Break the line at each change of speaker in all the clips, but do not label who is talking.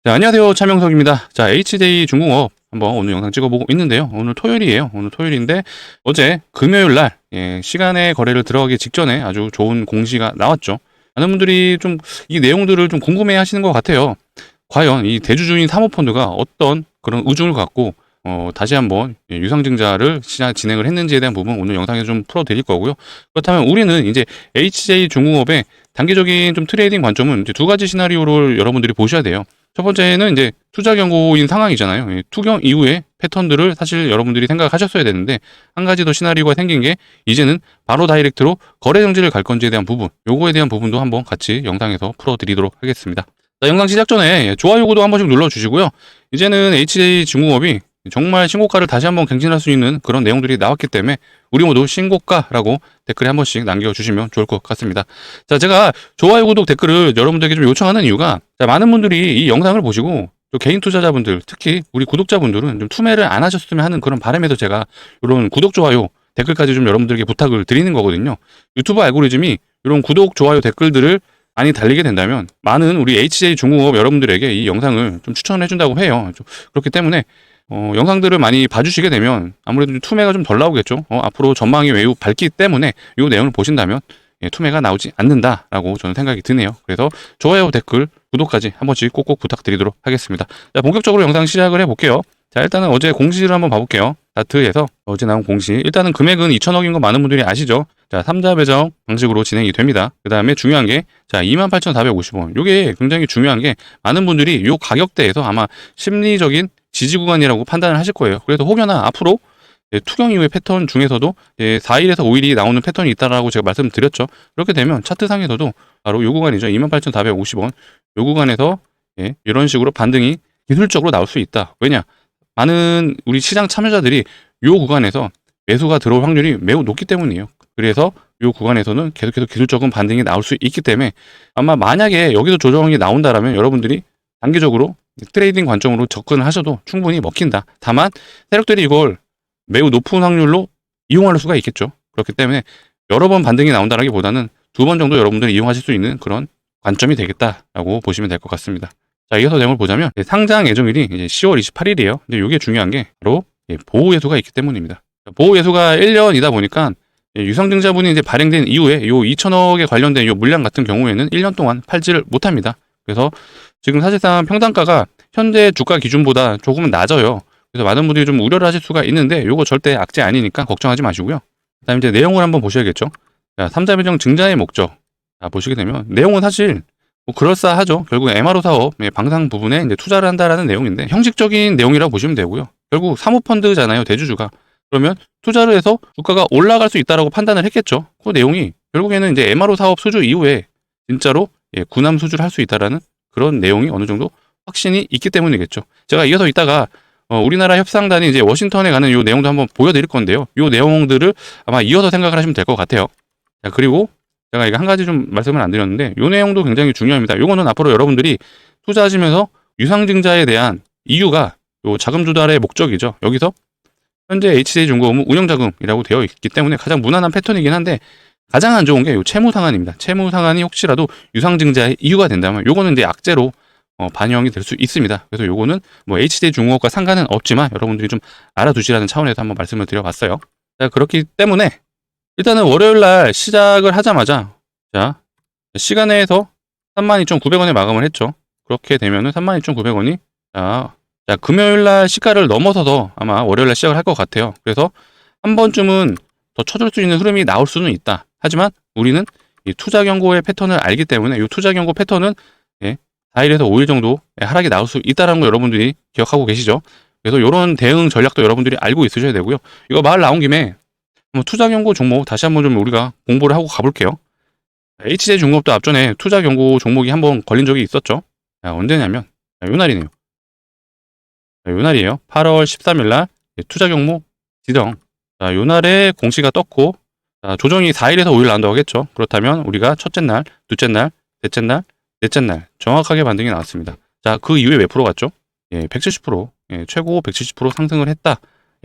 자, 안녕하세요. 차명석입니다. 자, HJ 중공업 한번 오늘 영상 찍어보고 있는데요. 오늘 토요일이에요. 오늘 토요일인데 어제 금요일 날 시간의 거래를 들어가기 직전에 아주 좋은 공시가 나왔죠. 많은 분들이 좀 이 내용들을 좀 궁금해 하시는 것 같아요. 과연 이 대주주인 사모펀드가 어떤 그런 의중을 갖고 다시 한번 유상증자를 시장 진행을 했는지에 대한 부분 오늘 영상에서 좀 풀어드릴 거고요. 그렇다면 우리는 이제 HJ 중공업의 단기적인 좀 트레이딩 관점은 이제 두 가지 시나리오를 여러분들이 보셔야 돼요. 첫 번째는 이제 투자 경고인 상황이잖아요. 투경 이후의 패턴들을 사실 여러분들이 생각하셨어야 되는데 한 가지 더 시나리오가 생긴 게 이제는 바로 다이렉트로 거래 정지를 갈 건지에 대한 부분, 요거에 대한 부분도 한번 같이 영상에서 풀어드리도록 하겠습니다. 자, 영상 시작 전에 좋아요 구독 한 번씩 눌러주시고요. 이제는 HJ 중공업이 정말 신고가를 다시 한번 갱신할 수 있는 그런 내용들이 나왔기 때문에 우리 모두 신고가라고 댓글에 한 번씩 남겨주시면 좋을 것 같습니다. 자, 제가 좋아요, 구독, 댓글을 여러분들에게 좀 요청하는 이유가 많은 분들이 이 영상을 보시고 또 개인 투자자분들, 특히 우리 구독자분들은 좀 투매를 안 하셨으면 하는 그런 바람에서 제가 이런 구독, 좋아요, 댓글까지 좀 여러분들에게 부탁을 드리는 거거든요. 유튜브 알고리즘이 이런 구독, 좋아요, 댓글들을 많이 달리게 된다면 많은 우리 HJ 중공업 여러분들에게 이 영상을 좀 추천해 준다고 해요. 그렇기 때문에 영상들을 많이 봐주시게 되면 아무래도 투매가 좀 덜 나오겠죠. 앞으로 전망이 매우 밝기 때문에 이 내용을 보신다면 투매가 나오지 않는다라고 저는 생각이 드네요. 그래서 좋아요, 댓글, 구독까지 한 번씩 꼭꼭 부탁드리도록 하겠습니다. 자, 본격적으로 영상 시작을 해볼게요. 자, 일단은 어제 공시를 한번 봐볼게요. 다트에서 어제 나온 공시. 일단은 금액은 2천억인 거 많은 분들이 아시죠? 자, 3자 배정 방식으로 진행이 됩니다. 그 다음에 중요한 게, 자, 28,450원. 요게 굉장히 중요한 게, 많은 분들이 요 가격대에서 아마 심리적인 지지 구간이라고 판단을 하실 거예요. 그래서 혹여나 앞으로 투경 이후의 패턴 중에서도 4일에서 5일이 나오는 패턴이 있다라고 제가 말씀드렸죠. 그렇게 되면 차트상에서도 바로 요 구간이죠. 28,450원. 요 구간에서 이런 식으로 반등이 기술적으로 나올 수 있다. 왜냐? 많은 우리 시장 참여자들이 요 구간에서 매수가 들어올 확률이 매우 높기 때문이에요. 그래서 요 구간에서는 계속해서 기술적인 반등이 나올 수 있기 때문에 아마 만약에 여기서 조정이 나온다라면 여러분들이 단기적으로 트레이딩 관점으로 접근을 하셔도 충분히 먹힌다. 다만 세력들이 이걸 매우 높은 확률로 이용할 수가 있겠죠. 그렇기 때문에 여러 번 반등이 나온다라기보다는 두 번 정도 여러분들이 이용하실 수 있는 그런 관점이 되겠다라고 보시면 될 것 같습니다. 자, 이어서 내용을 보자면 상장 예정일이 이제 10월 28일이에요. 근데 이게 중요한 게 바로 보호 예수가 있기 때문입니다. 보호 예수가 1년이다 보니까 유상증자분이 이제 발행된 이후에 요 2천억에 관련된 요 물량 같은 경우에는 1년 동안 팔지를 못합니다. 그래서 지금 사실상 평단가가 현재 주가 기준보다 조금은 낮아요. 그래서 많은 분들이 좀 우려를 하실 수가 있는데 요거 절대 악재 아니니까 걱정하지 마시고요. 그다음에 이제 내용을 한번 보셔야겠죠. 자, 3자 배정 증자의 목적. 자, 보시게 되면 내용은 사실 뭐 그럴싸하죠. 결국 MRO 사업 방상 부분에 이제 투자를 한다라는 내용인데 형식적인 내용이라고 보시면 되고요. 결국 사모펀드잖아요, 대주주가. 그러면 투자를 해서 주가가 올라갈 수 있다라고 판단을 했겠죠. 그 내용이 결국에는 이제 MRO 사업 수주 이후에 진짜로 군함 수주를 할 수 있다라는 그런 내용이 어느 정도 확신이 있기 때문이겠죠. 제가 이어서 이따가 우리나라 협상단이 이제 워싱턴에 가는 이 내용도 한번 보여드릴 건데요. 이 내용들을 아마 이어서 생각을 하시면 될 것 같아요. 자, 그리고 제가 이거 한 가지 좀 말씀을 안 드렸는데 이 내용도 굉장히 중요합니다. 이거는 앞으로 여러분들이 투자하시면서 유상증자에 대한 이유가 요 자금 조달의 목적이죠. 여기서 현재 HJ중공업은 운영자금이라고 되어 있기 때문에 가장 무난한 패턴이긴 한데 가장 안 좋은 게 요 채무 상환입니다. 채무 상환이 혹시라도 유상증자의 이유가 된다면 요거는 이제 악재로 반영이 될 수 있습니다. 그래서 요거는 뭐 HJ중공업과 상관은 없지만 여러분들이 좀 알아두시라는 차원에서 한번 말씀을 드려봤어요. 자, 그렇기 때문에 일단은 월요일 날 시작을 하자마자 자, 시간 내에서 32,900원에 마감을 했죠. 그렇게 되면은 32,900원이 자, 금요일 날 시가를 넘어서서 아마 월요일 날 시작을 할 것 같아요. 그래서 한 번쯤은 더 쳐줄 수 있는 흐름이 나올 수는 있다. 하지만 우리는 이 투자 경고의 패턴을 알기 때문에 이 투자 경고 패턴은 4일에서 5일 정도 하락이 나올 수 있다는 거 여러분들이 기억하고 계시죠? 그래서 이런 대응 전략도 여러분들이 알고 있으셔야 되고요. 이거 말 나온 김에 투자 경고 종목 다시 한번 좀 우리가 공부를 하고 가볼게요. HJ중공업도 앞전에 투자 경고 종목이 한번 걸린 적이 있었죠. 자, 언제냐면 요 날이네요. 요 날이에요. 8월 13일 날 투자 경목 지정. 자, 요 날에 공시가 떴고 자, 조정이 4일에서 5일 나온다고 하겠죠. 그렇다면 우리가 첫째 날, 둘째 날, 넷째 날, 넷째 날 정확하게 반등이 나왔습니다. 자, 그 이후에 몇 프로 갔죠? 170%, 최고 170% 상승을 했다.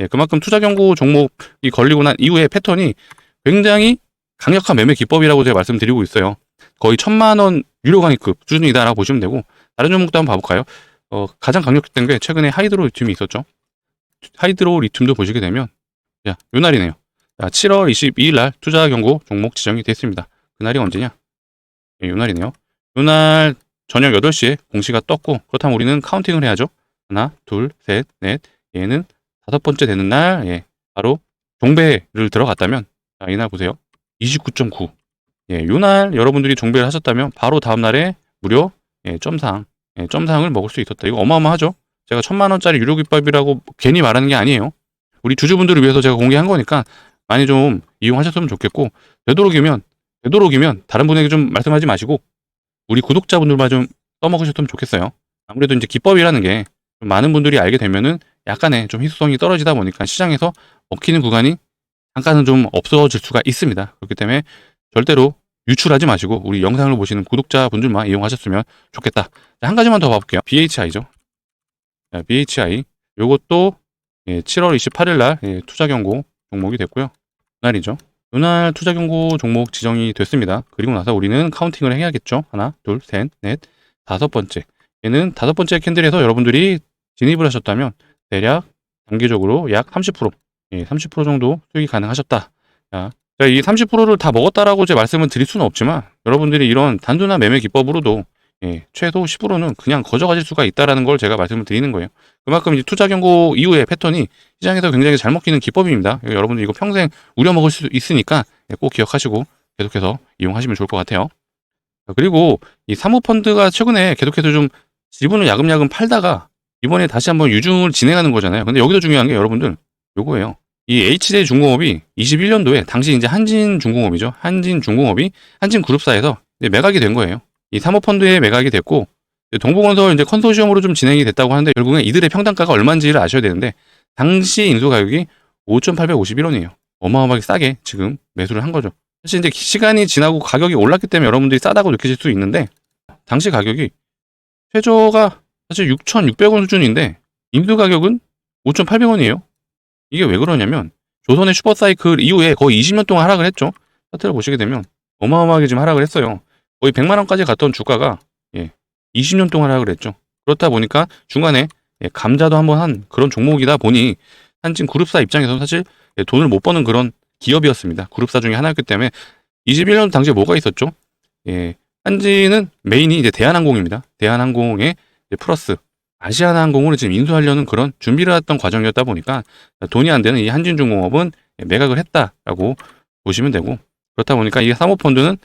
그만큼 투자 경고 종목이 걸리고 난 이후에 패턴이 굉장히 강력한 매매 기법이라고 제가 말씀드리고 있어요. 거의 1,000만 원 유료 강의급 수준이다라고 보시면 되고, 다른 종목도 한번 봐볼까요? 가장 강력했던 게 최근에 하이드로 리튬이 있었죠. 하이드로 리튬도 보시게 되면, 야, 요 날이네요. 자, 7월 22일 날 투자 경고 종목 지정이 됐습니다. 그날이 언제냐? 요 날이네요. 요 날 저녁 8시에 공시가 떴고, 그렇다면 우리는 카운팅을 해야죠. 하나, 둘, 셋, 넷. 얘는 5번째 되는 날, 예, 바로 종배를 들어갔다면, 자, 이날 보세요. 29.9. 예, 요날 여러분들이 종배를 하셨다면 바로 다음날에 무려 점상을 먹을 수 있었다. 이거 어마어마하죠? 제가 1,000만원짜리 유료깃밥이라고 괜히 말하는 게 아니에요. 우리 주주분들을 위해서 제가 공개한 거니까 많이 좀 이용하셨으면 좋겠고, 되도록이면 다른 분에게 좀 말씀하지 마시고 우리 구독자분들만 좀 써먹으셨으면 좋겠어요. 아무래도 이제 기법이라는 게 좀 많은 분들이 알게 되면은 약간의 좀 희소성이 떨어지다 보니까 시장에서 먹히는 구간이 잠깐은 좀 없어질 수가 있습니다. 그렇기 때문에 절대로 유출하지 마시고 우리 영상을 보시는 구독자분들만 이용하셨으면 좋겠다. 자, 한 가지만 더 봐볼게요. BHI죠. 자, BHI. 요것도 7월 28일 날 투자 경고 종목이 됐고요. 그날이죠. 그날 투자 경고 종목 지정이 됐습니다. 그리고 나서 우리는 카운팅을 해야겠죠. 하나, 둘, 셋, 넷, 5번째. 얘는 5번째 캔들에서 여러분들이 진입을 하셨다면 대략 단기적으로 약 30%, 30% 정도 수익이 가능하셨다. 자, 이 30%를 다 먹었다라고 제 말씀을 드릴 수는 없지만 여러분들이 이런 단순한 매매 기법으로도 최소 10%는 그냥 가져가실 수가 있다라는 걸 제가 말씀을 드리는 거예요. 그만큼 이제 투자 경고 이후의 패턴이 시장에서 굉장히 잘 먹히는 기법입니다. 여러분들 이거 평생 우려먹을 수 있으니까 꼭 기억하시고 계속해서 이용하시면 좋을 것 같아요. 그리고 이 사모펀드가 최근에 계속해서 좀 지분을 야금야금 팔다가 이번에 다시 한번 유중을 진행하는 거잖아요. 근데 여기서 중요한 게 여러분들 요거예요. 이 HJ중공업이 21년도에 당시 이제 한진중공업이죠. 한진중공업이 한진그룹사에서 이제 매각이 된 거예요. 이 사모펀드에 매각이 됐고 동부건설 이제 컨소시엄으로 좀 진행이 됐다고 하는데 결국엔 이들의 평단가가 얼마인지를 아셔야 되는데 당시 인수 가격이 5,851원이에요. 어마어마하게 싸게 지금 매수를 한 거죠. 사실 이제 시간이 지나고 가격이 올랐기 때문에 여러분들이 싸다고 느끼실 수 있는데 당시 가격이 최저가 사실 6,600원 수준인데 인수 가격은 5,800원이에요. 이게 왜 그러냐면 조선의 슈퍼사이클 이후에 거의 20년 동안 하락을 했죠. 차트를 보시게 되면 어마어마하게 지금 하락을 했어요. 거의 100만 원까지 갔던 주가가 20년 동안 하락을 했죠. 그렇다 보니까 중간에 감자도 한번 한 그런 종목이다 보니 한진그룹사 입장에서는 사실 돈을 못 버는 그런 기업이었습니다. 그룹사 중에 하나였기 때문에 21년 당시에 뭐가 있었죠? 한진은 메인이 이제 대한항공입니다. 대한항공에 플러스 아시아나항공으로 지금 인수하려는 그런 준비를 했던 과정이었다 보니까 돈이 안 되는 이 한진중공업은 매각을 했다라고 보시면 되고, 그렇다 보니까 이 사모펀드는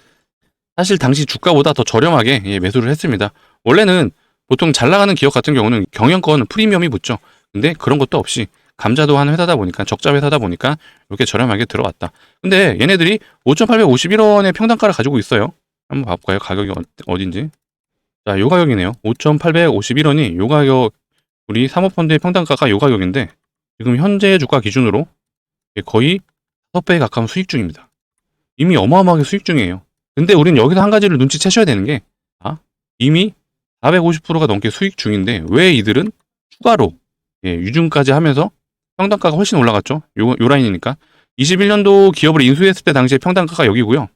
사실 당시 주가보다 더 저렴하게 매수를 했습니다. 원래는 보통 잘 나가는 기업 같은 경우는 경영권 프리미엄이 붙죠. 근데 그런 것도 없이 감자도 하는 회사다 보니까 적자 회사다 보니까 이렇게 저렴하게 들어왔다. 근데 얘네들이 5,851원의 평단가를 가지고 있어요. 한번 봐볼까요? 가격이 어딘지. 자, 요 가격이네요. 5,851원이 요 가격, 우리 사모펀드의 평단가가 요 가격인데 지금 현재 주가 기준으로 거의 5배에 가까운 수익 중입니다. 이미 어마어마하게 수익 중이에요. 근데 우리는 여기서 한 가지를 눈치채셔야 되는 게 이미 450%가 넘게 수익 중인데 왜 이들은 추가로 유증까지 하면서 평단가가 훨씬 올라갔죠. 요 라인이니까 21년도 기업을 인수했을 때 당시에 평단가가 여기고요.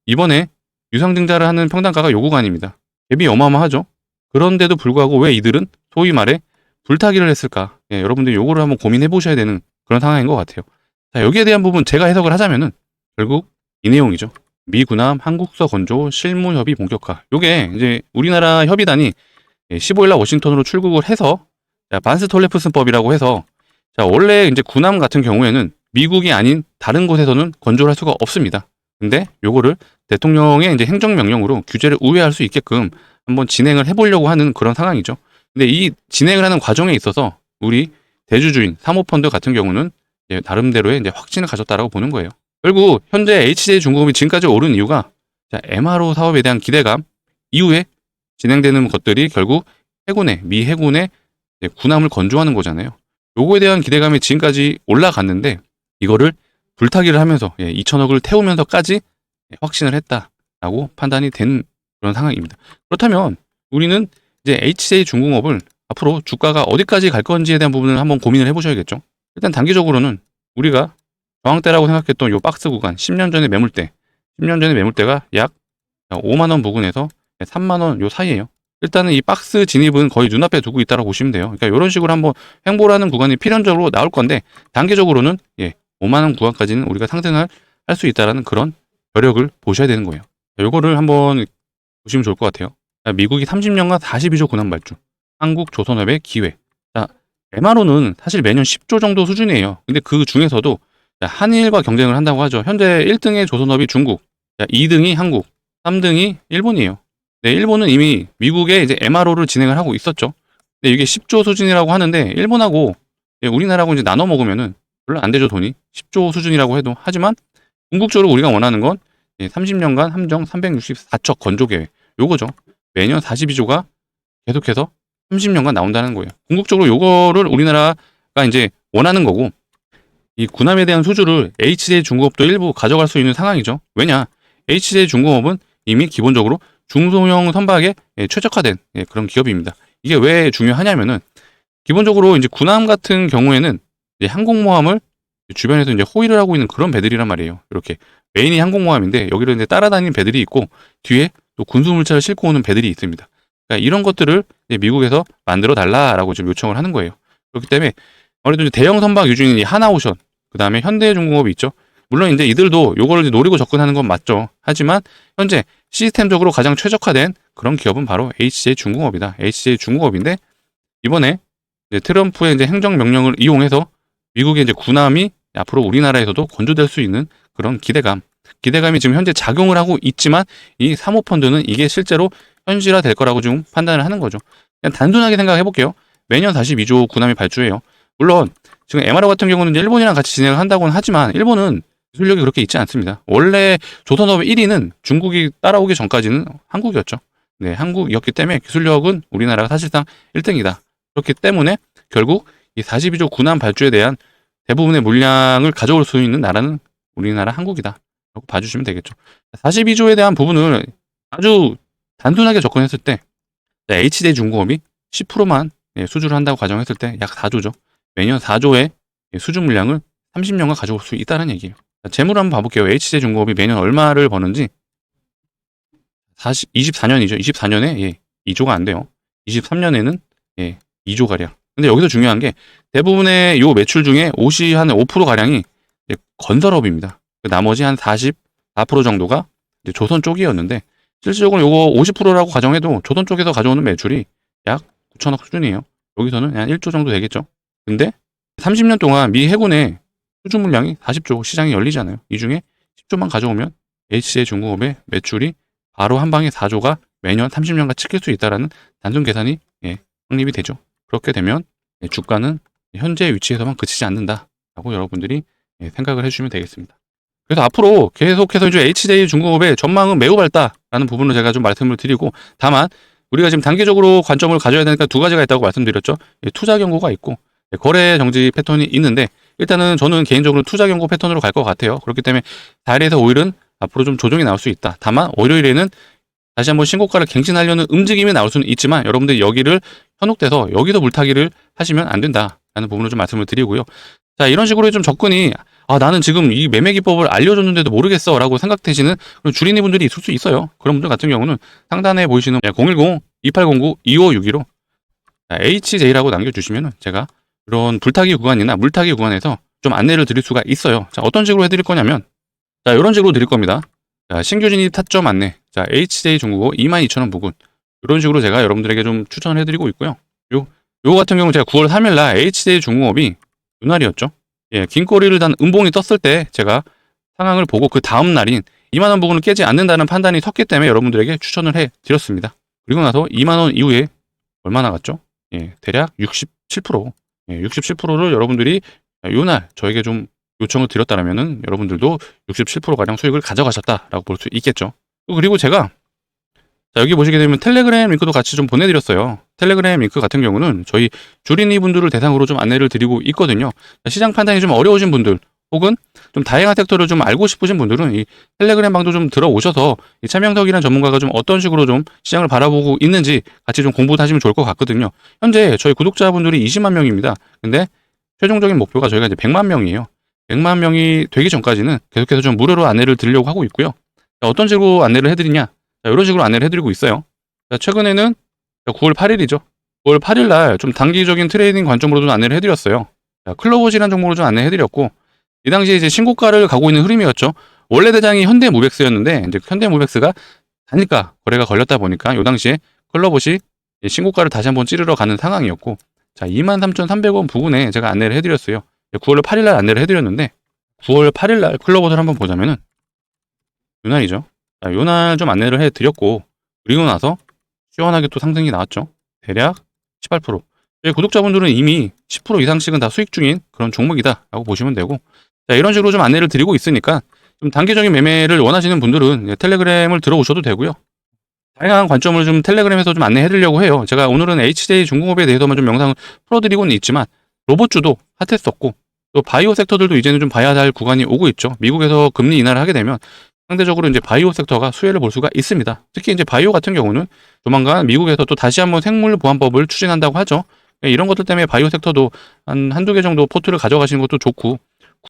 이번에 유상증자를 하는 평단가가 요 구간입니다. 갭이 어마어마하죠. 그런데도 불구하고 왜 이들은 소위 말해 불타기를 했을까? 여러분들이 요거를 한번 고민해 보셔야 되는 그런 상황인 것 같아요. 자, 여기에 대한 부분 제가 해석을 하자면은 결국 이 내용이죠. 미군함 한국서 건조 실무 협의 본격화. 요게 이제 우리나라 협의단이 15일 날 워싱턴으로 출국을 해서 반스톨레프슨법이라고 해서 자, 원래 이제 군함 같은 경우에는 미국이 아닌 다른 곳에서는 건조를 할 수가 없습니다. 근데 요거를 대통령의 이제 행정명령으로 규제를 우회할 수 있게끔 한번 진행을 해보려고 하는 그런 상황이죠. 근데 이 진행을 하는 과정에 있어서 우리 대주주인 사모펀드 같은 경우는 이제 나름대로의 이제 확신을 가졌다라고 보는 거예요. 결국 현재 HJ중공업이 지금까지 오른 이유가 MRO 사업에 대한 기대감 이후에 진행되는 것들이 결국 미 해군의 군함을 건조하는 거잖아요. 요거에 대한 기대감이 지금까지 올라갔는데 이거를 불타기를 하면서 2천억을 태우면서까지 확신을 했다라고 판단이 된 그런 상황입니다. 그렇다면 우리는 이제 HJ중공업을 앞으로 주가가 어디까지 갈 건지에 대한 부분을 한번 고민을 해보셔야겠죠. 일단 단기적으로는 우리가 저항대라고 생각했던 요 박스 구간 10년 전의 매물대가 약 5만 원 부근에서 3만원 요 사이에요. 일단은 이 박스 진입은 거의 눈앞에 두고 있다고 보시면 돼요. 그러니까 이런 식으로 한번 횡보라는 구간이 필연적으로 나올 건데, 단기적으로는 5만원 구간까지는 우리가 상승할 수 있다라는 그런 여력을 보셔야 되는 거예요. 요거를 한번 보시면 좋을 것 같아요. 자, 미국이 30년간 42조 군함 발주, 한국 조선업의 기회. 자, MRO는 사실 매년 10조 정도 수준이에요. 근데 그 중에서도 한일과 경쟁을 한다고 하죠. 현재 1등의 조선업이 중국, 2등이 한국, 3등이 일본이에요. 네, 일본은 이미 미국에 이제 MRO를 진행을 하고 있었죠. 근데 이게 10조 수준이라고 하는데, 일본하고 우리나라하고 이제 나눠 먹으면은 별로 안 되죠, 돈이. 10조 수준이라고 해도. 하지만 궁극적으로 우리가 원하는 건 30년간 함정 364척 건조 계획. 요거죠. 매년 42조가 계속해서 30년간 나온다는 거예요. 궁극적으로 요거를 우리나라가 이제 원하는 거고, 이 군함에 대한 수주를 HJ 중공업도 일부 가져갈 수 있는 상황이죠. 왜냐? HJ 중공업은 이미 기본적으로 중소형 선박에 최적화된 그런 기업입니다. 이게 왜 중요하냐면은, 기본적으로 이제 군함 같은 경우에는 이제 항공모함을 주변에서 이제 호위를 하고 있는 그런 배들이란 말이에요. 이렇게 메인이 항공모함인데 여기를 이제 따라다니는 배들이 있고, 뒤에 또 군수물차를 싣고 오는 배들이 있습니다. 그러니까 이런 것들을 이제 미국에서 만들어 달라라고 지금 요청을 하는 거예요. 그렇기 때문에 아무래도 이제 대형 선박 위주인 이 하나오션, 그 다음에 현대중공업이 있죠. 물론 이제 이들도 요거를 이제 노리고 접근하는 건 맞죠. 하지만 현재 시스템적으로 가장 최적화된 그런 기업은 바로 HJ 중공업이다. HJ 중공업인데, 이번에 이제 트럼프의 이제 행정명령을 이용해서 미국의 이제 군함이 앞으로 우리나라에서도 건조될 수 있는 그런 기대감이 지금 현재 작용을 하고 있지만, 이 사모펀드는 이게 실제로 현실화 될 거라고 좀 판단을 하는 거죠. 그냥 단순하게 생각해 볼게요. 매년 42조 군함이 발주해요. 물론 지금 MRO 같은 경우는 이제 일본이랑 같이 진행을 한다고는 하지만, 일본은 기술력이 그렇게 있지 않습니다. 원래 조선업의 1위는 중국이 따라오기 전까지는 한국이었죠. 네, 한국이었기 때문에 기술력은 우리나라가 사실상 1등이다. 그렇기 때문에 결국 이 42조 군함 발주에 대한 대부분의 물량을 가져올 수 있는 나라는 우리나라 한국이다 라고 봐주시면 되겠죠. 42조에 대한 부분을 아주 단순하게 접근했을 때, HJ 중공업이 10%만 수주를 한다고 가정했을 때 약 4조죠. 매년 4조의 수주 물량을 30년간 가져올 수 있다는 얘기예요. 재물 한번 봐볼게요. HJ 중공업이 매년 얼마를 버는지. 24년이죠. 24년에 2조가 안 돼요. 23년에는 2조가량. 근데 여기서 중요한 게, 대부분의 요 매출 중에 옷이 한 5%가량이 건설업입니다. 나머지 한 44% 정도가 이제 조선 쪽이었는데, 실질적으로 요거 50%라고 가정해도 조선 쪽에서 가져오는 매출이 약 9천억 수준이에요. 여기서는 한 1조 정도 되겠죠. 근데 30년 동안 미 해군의 수주 물량이 40조, 시장이 열리잖아요. 이 중에 10조만 가져오면 HJ 중공업의 매출이 바로 한 방에 4조가 매년 30년간 찍힐 수 있다라는 단순 계산이 확립이 되죠. 그렇게 되면 주가는 현재 위치에서만 그치지 않는다라고 여러분들이 생각을 해주시면 되겠습니다. 그래서 앞으로 계속해서 이제 HJ 중공업의 전망은 매우 밝다라는 부분을 제가 좀 말씀을 드리고, 다만 우리가 지금 단기적으로 관점을 가져야 되니까 두 가지가 있다고 말씀드렸죠. 투자 경고가 있고 거래 정지 패턴이 있는데, 일단은 저는 개인적으로 투자 경고 패턴으로 갈 것 같아요. 그렇기 때문에 4일에서 5일은 앞으로 좀 조정이 나올 수 있다. 다만 월요일에는 다시 한번 신고가를 갱신하려는 움직임이 나올 수는 있지만, 여러분들이 여기를 현혹돼서 여기서 물타기를 하시면 안 된다라는 부분을 좀 말씀을 드리고요. 자, 이런 식으로 좀 접근이, 나는 지금 이 매매 기법을 알려줬는데도 모르겠어 라고 생각되시는 그런 주린이 분들이 있을 수 있어요. 그런 분들 같은 경우는 상단에 보이시는 010-2809-2562로 HJ라고 남겨주시면 제가 이런 불타기 구간이나 물타기 구간에서 좀 안내를 드릴 수가 있어요. 자, 어떤 식으로 해드릴 거냐면, 자, 이런 식으로 드릴 겁니다. 자, 신규 진입 타점 안내. 자, HJ 중국어 22,000원 부근. 이런 식으로 제가 여러분들에게 좀 추천을 해드리고 있고요. 요거 같은 경우 제가 9월 3일날 HJ 중공업이 요날이었죠. 긴 꼬리를 단 음봉이 떴을 때 제가 상황을 보고 그 다음 날인 2만원 부근을 깨지 않는다는 판단이 섰기 때문에 여러분들에게 추천을 해드렸습니다. 그리고 나서 2만원 이후에 얼마 나갔죠? 대략 67%. 67%를 여러분들이 요날 저에게 좀 요청을 드렸다면은 여러분들도 67%가량 수익을 가져가셨다라고 볼 수 있겠죠. 그리고 제가 여기 보시게 되면 텔레그램 링크도 같이 좀 보내드렸어요. 텔레그램 링크 같은 경우는 저희 주린이 분들을 대상으로 좀 안내를 드리고 있거든요. 시장 판단이 좀 어려우신 분들, 혹은 좀 다양한 섹터를 좀 알고 싶으신 분들은 이 텔레그램 방도 좀 들어오셔서 이 차명석이라는 전문가가 좀 어떤 식으로 좀 시장을 바라보고 있는지 같이 좀 공부도 하시면 좋을 것 같거든요. 현재 저희 구독자분들이 20만 명입니다. 근데 최종적인 목표가 저희가 이제 100만 명이에요. 100만 명이 되기 전까지는 계속해서 좀 무료로 안내를 드리려고 하고 있고요. 어떤 식으로 안내를 해드리냐? 이런 식으로 안내를 해드리고 있어요. 자, 최근에는 9월 8일이죠. 9월 8일 날 좀 단기적인 트레이딩 관점으로 좀 안내를 해드렸어요. 자, 클로봇이라는 종목으로 좀 안내해드렸고, 이 당시에 이제 신고가를 가고 있는 흐름이었죠. 원래 대장이 현대무백스였는데, 이제 현대무백스가 단일가 거래가 걸렸다 보니까 이 당시에 클로봇이 신고가를 다시 한번 찌르러 가는 상황이었고, 자, 23,300원 부근에 제가 안내를 해드렸어요. 9월 8일 날 안내를 해드렸는데, 9월 8일 날 클로봇을 한번 보자면은, 요날이죠. 자, 요날 좀 안내를 해드렸고, 그리고 나서 시원하게 또 상승이 나왔죠. 대략 18%. 저희 구독자분들은 이미 10% 이상씩은 다 수익 중인 그런 종목이다 라고 보시면 되고, 자, 이런 식으로 좀 안내를 드리고 있으니까 좀 단기적인 매매를 원하시는 분들은 텔레그램을 들어오셔도 되고요. 다양한 관점을 좀 텔레그램에서 좀 안내해 드리려고 해요. 제가 오늘은 HJ 중공업에 대해서만 좀 영상을 풀어드리고는 있지만, 로봇주도 핫했었고, 또 바이오 섹터들도 이제는 좀 봐야 할 구간이 오고 있죠. 미국에서 금리 인하를 하게 되면 상대적으로 이제 바이오 섹터가 수혜를 볼 수가 있습니다. 특히 이제 바이오 같은 경우는 조만간 미국에서 또 다시 한번 생물 보안법을 추진한다고 하죠. 이런 것들 때문에 바이오 섹터도 한두 개 정도 포트를 가져가시는 것도 좋고,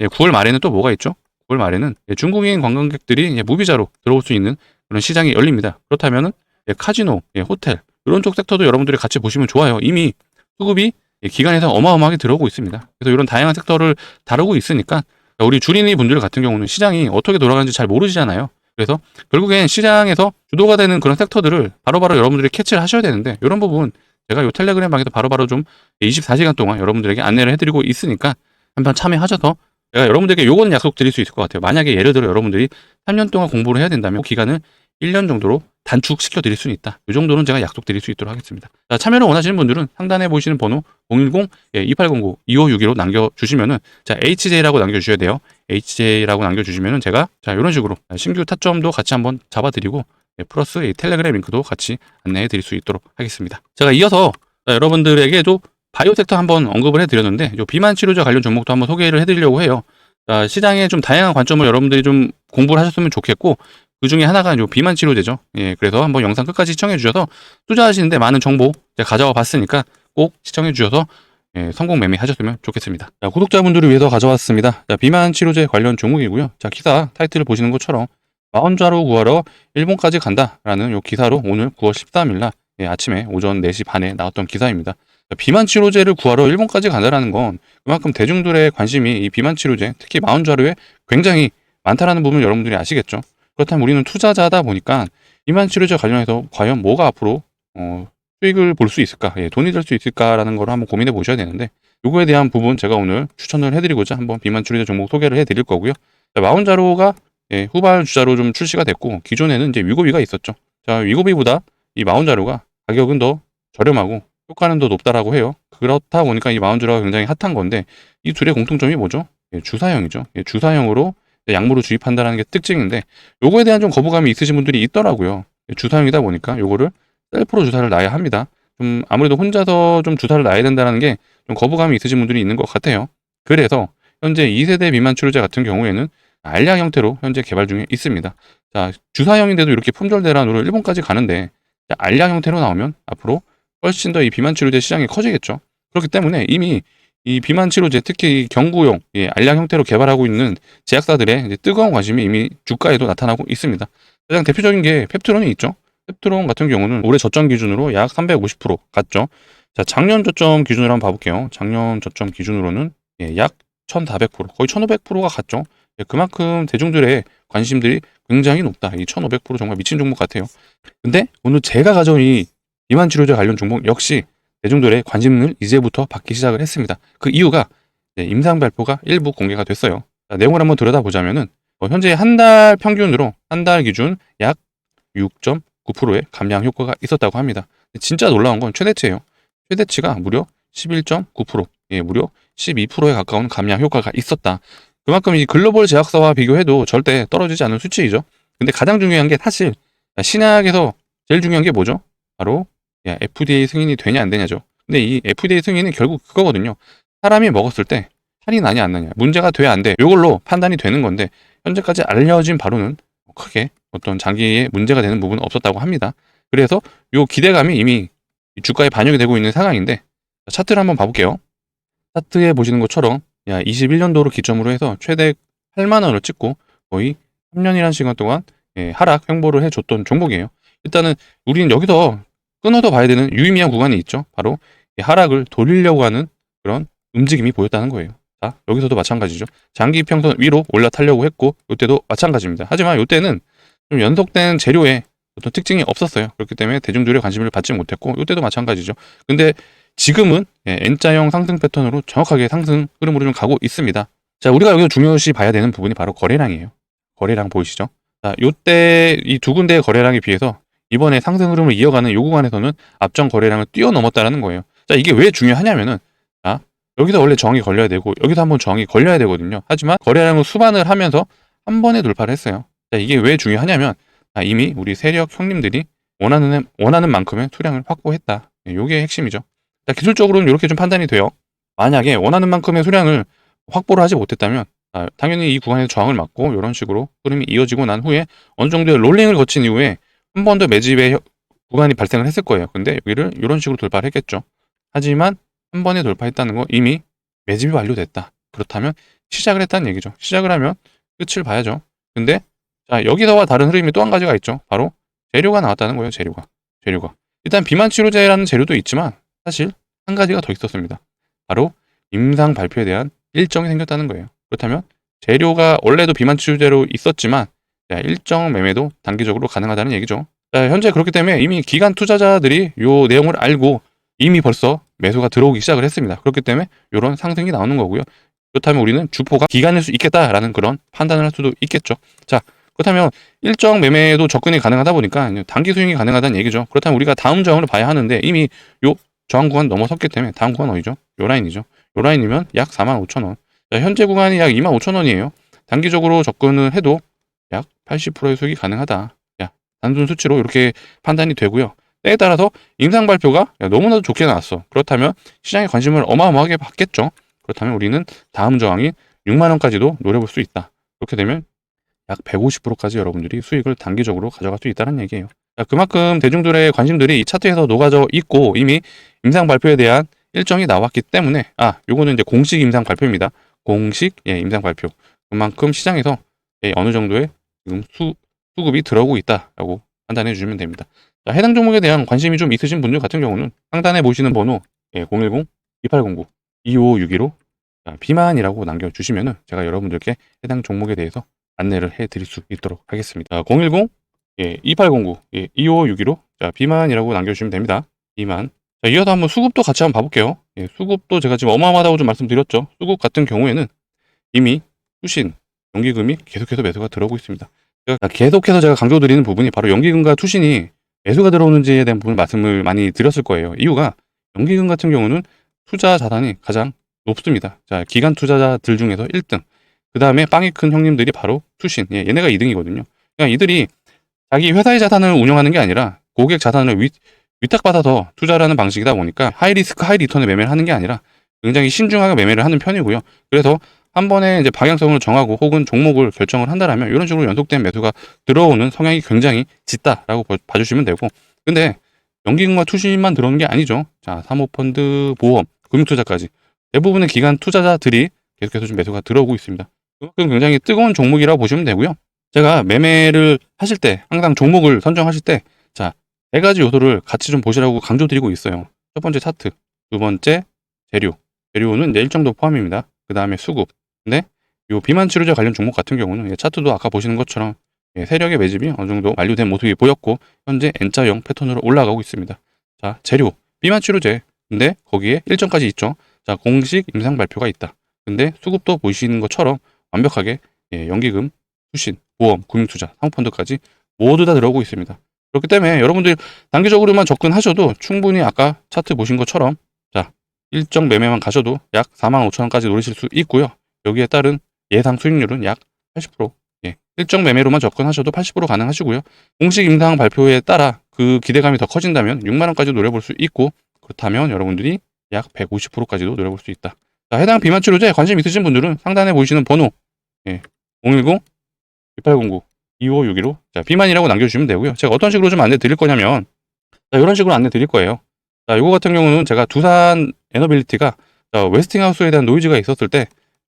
9월 말에는 또 뭐가 있죠? 9월 말에는 중국인 관광객들이 무비자로 들어올 수 있는 그런 시장이 열립니다. 그렇다면은 카지노, 호텔 이런 쪽 섹터도 여러분들이 같이 보시면 좋아요. 이미 수급이 기관에서 어마어마하게 들어오고 있습니다. 그래서 이런 다양한 섹터를 다루고 있으니까 우리 주린이 분들 같은 경우는 시장이 어떻게 돌아가는지 잘 모르시잖아요. 그래서 결국엔 시장에서 주도가 되는 그런 섹터들을 바로바로 여러분들이 캐치를 하셔야 되는데, 이런 부분 제가 이 텔레그램 방에서 바로바로 좀 24시간 동안 여러분들에게 안내를 해드리고 있으니까 한번 참여하셔서, 제가 여러분들에게 요거는 약속 드릴 수 있을 것 같아요. 만약에 예를 들어 여러분들이 3년 동안 공부를 해야 된다면 그 기간을 1년 정도로 단축시켜 드릴 수는 있다. 이 정도는 제가 약속 드릴 수 있도록 하겠습니다. 자, 참여를 원하시는 분들은 상단에 보이시는 번호 010-2809-2561로 남겨주시면은, 자, HJ라고 남겨주셔야 돼요. HJ라고 남겨주시면은 제가 자, 이런 식으로 신규 타점도 같이 한번 잡아드리고, 플러스 이 텔레그램 링크도 같이 안내해 드릴 수 있도록 하겠습니다. 제가 이어서 여러분들에게도 바이오 섹터 한번 언급을 해드렸는데, 비만 치료제 관련 종목도 한번 소개를 해드리려고 해요. 자, 시장에 좀 다양한 관점을 여러분들이 좀 공부를 하셨으면 좋겠고, 그 중에 하나가 비만 치료제죠. 그래서 한번 영상 끝까지 시청해 주셔서 투자하시는데 많은 정보 제가 가져와 봤으니까 꼭 시청해 주셔서 성공 매매하셨으면 좋겠습니다. 자, 구독자분들을 위해서 가져왔습니다. 자, 비만 치료제 관련 종목이고요. 자, 기사 타이틀을 보시는 것처럼 마원자로 구하러 일본까지 간다라는 요 기사로 오늘 9월 13일 날 아침에 오전 4시 반에 나왔던 기사입니다. 자, 비만 치료제를 구하러 일본까지 간다라는 건 그만큼 대중들의 관심이 이 비만 치료제, 특히 마원자로에 굉장히 많다라는 부분을 여러분들이 아시겠죠. 그렇다면 우리는 투자자다 보니까 비만 치료제 관련해서 과연 뭐가 앞으로 수익을 볼 수 있을까, 돈이 될 수 있을까라는 걸 한번 고민해 보셔야 되는데, 요거에 대한 부분 제가 오늘 추천을 해드리고자 한번 비만 치료제 종목 소개를 해드릴 거고요. 자, 마운자로가 후발 주자로 좀 출시가 됐고, 기존에는 이제 위고비가 있었죠. 자, 위고비보다 이 마운자로가 가격은 더 저렴하고 효과는 더 높다라고 해요. 그렇다 보니까 이 마운자로가 굉장히 핫한 건데, 이 둘의 공통점이 뭐죠? 주사형이죠. 주사형으로 약물을 주입한다는 게 특징인데, 요거에 대한 좀 거부감이 있으신 분들이 있더라고요. 주사형이다 보니까 요거를 셀프로 주사를 놔야 합니다. 좀 아무래도 혼자서 좀 주사를 놔야 된다는 게 좀 거부감이 있으신 분들이 있는 것 같아요. 그래서 현재 2세대 비만 치료제 같은 경우에는 알약 형태로 현재 개발 중에 있습니다. 자, 주사형인데도 이렇게 품절대란으로 일본까지 가는데, 알약 형태로 나오면 앞으로 훨씬 더 이 비만 치료제 시장이 커지겠죠. 그렇기 때문에 이미 이 비만 치료제, 특히 경구용 알약 형태로 개발하고 있는 제약사들의 이제 뜨거운 관심이 이미 주가에도 나타나고 있습니다. 가장 대표적인 게 펩트론이 있죠. 펩트론 같은 경우는 올해 저점 기준으로 약 350% 갔죠. 자, 작년 저점 기준으로 한번 봐볼게요. 작년 저점 기준으로는 약 1400%, 거의 1500%가 갔죠. 그만큼 대중들의 관심들이 굉장히 높다. 이 1500% 정말 미친 종목 같아요. 근데 오늘 제가 가져온 이 비만 치료제 관련 종목 역시 대중들의 관심을 이제부터 받기 시작을 했습니다. 그 이유가 임상 발표가 일부 공개가 됐어요. 자, 내용을 한번 들여다보자면은 현재 한 달 평균으로 한 달 기준 약 6.9%의 감량 효과가 있었다고 합니다. 진짜 놀라운 건 최대치예요. 최대치가 무려 11.9%, 무려 12%에 가까운 감량 효과가 있었다. 그만큼 이 글로벌 제약사와 비교해도 절대 떨어지지 않은 수치이죠. 근데 가장 중요한 게 사실 신약에서 제일 중요한 게 뭐죠? 바로 FDA 승인이 되냐 안 되냐죠. 근데 이 FDA 승인은 결국 그거거든요. 사람이 먹었을 때 살이 나냐 안 나냐, 문제가 돼 안 돼, 이걸로 판단이 되는 건데, 현재까지 알려진 바로는 크게 어떤 장기에 문제가 되는 부분은 없었다고 합니다. 그래서 요 기대감이 이미 주가에 반영이 되고 있는 상황인데, 차트를 한번 봐볼게요. 차트에 보시는 것처럼 21년도를 기점으로 해서 최대 8만 원을 찍고 거의 3년이라는 시간 동안 하락 횡보를 해줬던 종목이에요. 일단은 우리는 여기서 끊어도 봐야 되는 유의미한 구간이 있죠. 바로 이 하락을 돌리려고 하는 그런 움직임이 보였다는 거예요. 자, 여기서도 마찬가지죠. 장기 이평선 위로 올라타려고 했고 이때도 마찬가지입니다. 하지만 이때는 좀 연속된 재료에 어떤 특징이 없었어요. 그렇기 때문에 대중들의 관심을 받지 못했고 이때도 마찬가지죠. 근데 지금은 N자형 상승 패턴으로 정확하게 상승 흐름으로 좀 가고 있습니다. 자, 우리가 여기서 중요시 봐야 되는 부분이 바로 거래량이에요. 거래량 보이시죠? 자, 요때 이 두 군데의 거래량에 비해서 이번에 상승 흐름을 이어가는 요 구간에서는 앞전 거래량을 뛰어넘었다는 거예요. 자, 이게 왜 중요하냐면은, 자, 여기서 원래 저항이 걸려야 되고 여기서 한번 저항이 걸려야 되거든요. 하지만 거래량을 수반을 하면서 한 번에 돌파를 했어요. 자, 이게 왜 중요하냐면, 이미 우리 세력 형님들이 원하는 만큼의 수량을 확보했다. 요게 핵심이죠. 자, 기술적으로는 이렇게 좀 판단이 돼요. 만약에 원하는 만큼의 수량을 확보를 하지 못했다면 당연히 이 구간에서 저항을 맞고 이런 식으로 흐름이 이어지고 난 후에 어느 정도의 롤링을 거친 이후에 한 번 더 매집의 구간이 발생을 했을 거예요. 근데 여기를 이런 식으로 돌파를 했겠죠. 하지만 한 번에 돌파했다는 거 이미 매집이 완료됐다. 그렇다면 시작을 했다는 얘기죠. 시작을 하면 끝을 봐야죠. 근데 자, 여기서와 다른 흐름이 또 한 가지가 있죠. 바로 재료가 나왔다는 거예요. 재료가. 일단 비만 치료제라는 재료도 있지만 사실 한 가지가 더 있었습니다. 바로 임상 발표에 대한 일정이 생겼다는 거예요. 그렇다면 재료가 원래도 비만 치료제로 있었지만 일정 매매도 단기적으로 가능하다는 얘기죠. 자, 현재 그렇기 때문에 이미 기관 투자자들이 이 내용을 알고 이미 벌써 매수가 들어오기 시작을 했습니다. 그렇기 때문에 이런 상승이 나오는 거고요. 그렇다면 우리는 주포가 기간일 수 있겠다라는 그런 판단을 할 수도 있겠죠. 자, 그렇다면 일정 매매도 접근이 가능하다 보니까 단기 수익이 가능하다는 얘기죠. 그렇다면 우리가 다음 저항을 봐야 하는데 이미 요 저항 구간 넘어섰기 때문에 다음 구간 어디죠? 요 라인이죠. 요 라인이면 약 45,000원. 자, 현재 구간이 약 25,000원이에요. 단기적으로 접근을 해도 약 80%의 수익이 가능하다. 단순 수치로 이렇게 판단이 되고요. 때에 따라서 임상 발표가 너무나도 좋게 나왔어. 그렇다면 시장의 관심을 어마어마하게 받겠죠. 그렇다면 우리는 다음 저항이 6만원까지도 노려볼 수 있다. 그렇게 되면 약 150%까지 여러분들이 수익을 단기적으로 가져갈 수 있다는 얘기예요. 그만큼 대중들의 관심들이 이 차트에서 녹아져 있고 이미 임상 발표에 대한 일정이 나왔기 때문에 요거는 이제 공식 임상 발표입니다. 공식 임상 발표. 그만큼 시장에서 어느 정도의 지금 수급이 들어오고 있다라고 판단해 주시면 됩니다. 자, 해당 종목에 대한 관심이 좀 있으신 분들 같은 경우는 상단에 보시는 번호 010-2809-2561로 비만이라고 남겨주시면 제가 여러분들께 해당 종목에 대해서 안내를 해드릴 수 있도록 하겠습니다. 010-2809-2561로 비만이라고 남겨주시면 됩니다. 비만. 자, 이어서 한번 수급도 같이 한번 봐볼게요. 수급도 제가 지금 어마어마하다고 좀 말씀드렸죠. 수급 같은 경우에는 이미 투신, 연기금이 계속해서 매수가 들어오고 있습니다. 계속해서 제가 강조드리는 부분이 바로 연기금과 투신이 매수가 들어오는지에 대한 부분 말씀을 많이 드렸을 거예요. 이유가 연기금 같은 경우는 투자 자산이 가장 높습니다. 자, 기관 투자자들 중에서 1등. 그 다음에 빵이 큰 형님들이 바로 투신. 얘네가 2등이거든요. 그러니까 이들이 자기 회사의 자산을 운영하는 게 아니라 고객 자산을 위탁받아서 투자를 하는 방식이다 보니까 하이 리스크 하이 리턴을 매매를 하는 게 아니라 굉장히 신중하게 매매를 하는 편이고요. 그래서 한 번에 이제 방향성을 정하고 혹은 종목을 결정을 한다라면 이런 식으로 연속된 매수가 들어오는 성향이 굉장히 짙다라고 봐주시면 되고, 근데 연기금과 투신만 들어오는 게 아니죠. 자, 사모펀드, 보험, 금융투자까지 대부분의 기관 투자자들이 계속해서 좀 매수가 들어오고 있습니다. 그만큼 굉장히 뜨거운 종목이라고 보시면 되고요. 제가 매매를 하실 때 항상 종목을 선정하실 때 자, 4가지 요소를 같이 좀 보시라고 강조드리고 있어요. 첫 번째 차트, 두 번째 재료는 이제 일정도 포함입니다. 그 다음에 수급. 근데 요 비만 치료제 관련 종목 같은 경우는 차트도 아까 보시는 것처럼 세력의 매집이 어느 정도 완료된 모습이 보였고 현재 N자형 패턴으로 올라가고 있습니다. 자, 재료, 비만 치료제. 근데 거기에 일정까지 있죠. 자, 공식 임상 발표가 있다. 근데 수급도 보시는 것처럼 완벽하게 연기금, 투신, 보험, 금융투자, 사모펀드까지 모두 다 들어오고 있습니다. 그렇기 때문에 여러분들 단기적으로만 접근하셔도 충분히 아까 차트 보신 것처럼 자, 일정 매매만 가셔도 약 45,000원까지 노리실 수 있고요. 여기에 따른 예상 수익률은 약 80%. 일정 매매로만 접근하셔도 80% 가능하시고요. 공식 임상 발표에 따라 그 기대감이 더 커진다면 6만원까지 노려볼 수 있고, 그렇다면 여러분들이 약 150%까지도 노려볼 수 있다. 자, 해당 비만 치료제에 관심 있으신 분들은 상단에 보이시는 번호 010-2809-2561로 비만이라고 남겨주시면 되고요. 제가 어떤 식으로 좀 안내 드릴 거냐면 이런 식으로 안내 드릴 거예요. 자, 이거 같은 경우는 제가 두산 에너빌리티가 웨스팅하우스에 대한 노이즈가 있었을 때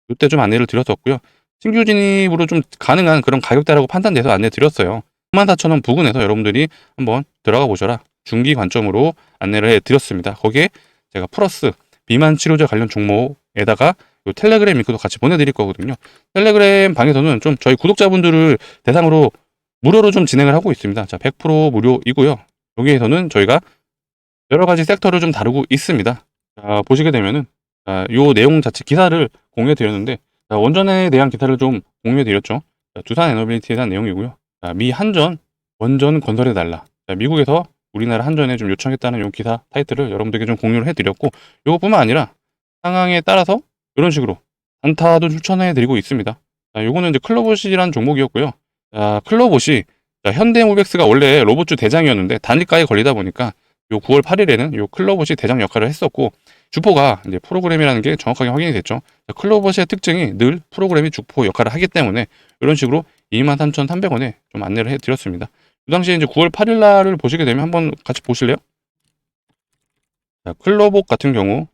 이때 좀 안내를 드렸었고요. 신규 진입으로 좀 가능한 그런 가격대라고 판단돼서 안내 드렸어요. 34,000원 부근에서 여러분들이 한번 들어가 보셔라. 중기 관점으로 안내를 해드렸습니다. 거기에 제가 플러스 비만 치료제 관련 종목에다가 요 텔레그램 링크도 같이 보내드릴 거거든요. 텔레그램 방에서는 좀 저희 구독자분들을 대상으로 무료로 좀 진행을 하고 있습니다. 자, 100% 무료이고요. 여기에서는 저희가 여러 가지 섹터를 좀 다루고 있습니다. 자, 보시게 되면은 요 내용 자체 기사를 공유해 드렸는데, 원전에 대한 기사를 좀 공유해 드렸죠. 두산 에너빌리티에 대한 내용이고요. 미 한전 원전 건설해 달라. 미국에서 우리나라 한전에 좀 요청했다는 요 기사 타이틀을 여러분들께 좀 공유를 해 드렸고, 요것뿐만 아니라 상황에 따라서 이런 식으로 단타도 추천해 드리고 있습니다. 요거는 이제 클로봇이라는 종목이었고요. 클로봇이 현대모백스가 원래 로봇주 대장이었는데 단일가에 걸리다 보니까 요 9월 8일에는 요 클로봇이 대장 역할을 했었고, 주포가 이제 프로그램이라는 게 정확하게 확인이 됐죠. 클로봇의 특징이 늘 프로그램이 주포 역할을 하기 때문에 이런 식으로 23,300원에 좀 안내를 해드렸습니다. 그 당시에 이제 9월 8일 날을 보시게 되면 한번 같이 보실래요? 자, 클로봇 같은 경우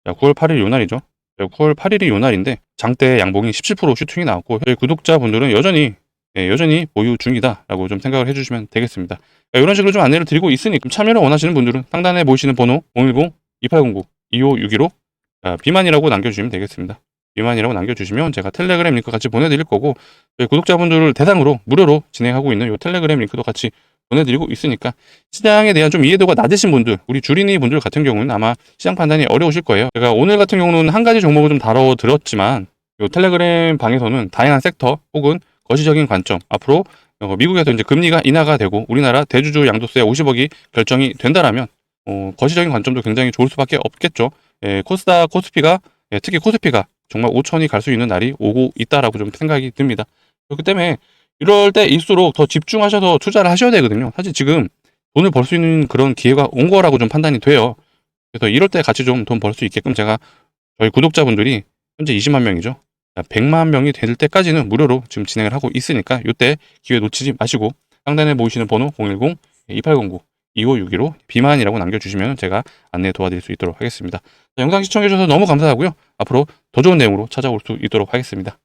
9월 8일 요 날이죠. 9월 8일이 요 날인데 장대 양봉이 17% 슈팅이 나왔고, 저희 구독자분들은 여전히 보유 중이다라고 좀 생각을 해주시면 되겠습니다. 이런 식으로 좀 안내를 드리고 있으니 참여를 원하시는 분들은 상단에 보이시는 번호 010-2809-2561로 비만이라고 남겨주시면 되겠습니다. 비만이라고 남겨주시면 제가 텔레그램 링크 같이 보내드릴 거고, 저희 구독자분들을 대상으로 무료로 진행하고 있는 이 텔레그램 링크도 같이 보내드리고 있으니까 시장에 대한 좀 이해도가 낮으신 분들, 우리 주린이 분들 같은 경우는 아마 시장 판단이 어려우실 거예요. 제가 오늘 같은 경우는 한 가지 종목을 좀 다뤄드렸지만 이 텔레그램 방에서는 다양한 섹터 혹은 거시적인 관점, 앞으로 미국에서 이제 금리가 인하가 되고 우리나라 대주주 양도세 50억이 결정이 된다라면 거시적인 관점도 굉장히 좋을 수밖에 없겠죠. 코스닥, 코스피가 특히 코스피가 정말 5천이 갈 수 있는 날이 오고 있다라고 좀 생각이 듭니다. 그렇기 때문에 이럴 때일수록 더 집중하셔서 투자를 하셔야 되거든요. 사실 지금 돈을 벌 수 있는 그런 기회가 온 거라고 좀 판단이 돼요. 그래서 이럴 때 같이 좀 돈 벌 수 있게끔 제가 저희 구독자분들이 현재 20만 명이죠. 100만 명이 될 때까지는 무료로 지금 진행을 하고 있으니까 이때 기회 놓치지 마시고 상단에 보이시는 번호 010-2809-2561로 비만이라고 남겨주시면 제가 안내 도와드릴 수 있도록 하겠습니다. 영상 시청해주셔서 너무 감사하고요. 앞으로 더 좋은 내용으로 찾아올 수 있도록 하겠습니다.